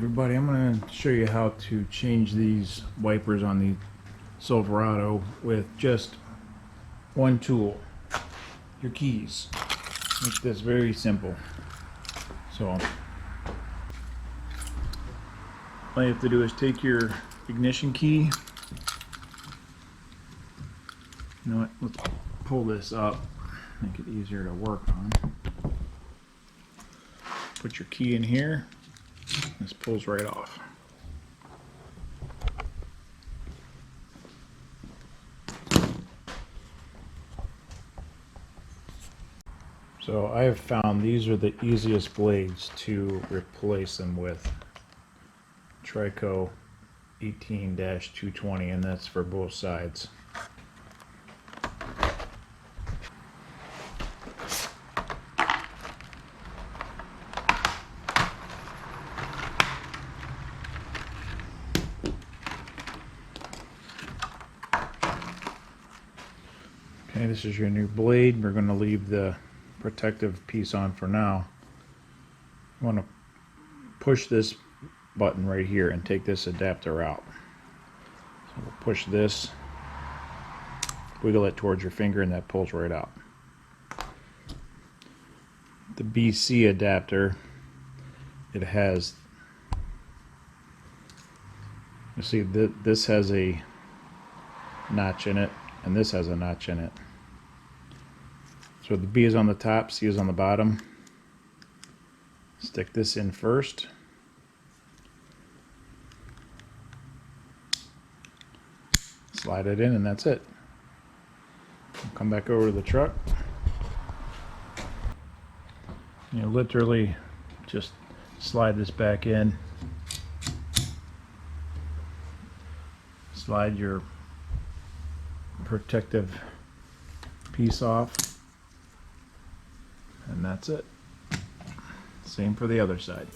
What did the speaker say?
everybody, I'm going to show you how to change these wipers on the Silverado with just one tool, your keys. Make this very simple. So all you have to do is take your ignition key. You know what, let's pull this up, make it easier to work on. Put your key in here. This pulls right off. So I have found these are the easiest blades to replace them with. Trico 18-220, and that's for both sides. Okay, this is your new blade. We're going to leave the protective piece on for now. You want to push this button right here and take this adapter out. So we'll push this, wiggle it towards your finger, and that pulls right out. The BC adapter, it has, you see this has a notch in it, and this has a notch in it. So the B is on the top, C is on the bottom. Stick this in first. Slide it in, and that's it. We'll come back over to the truck. You literally just slide this back in. Slide your protective piece off, and that's it. Same for the other side.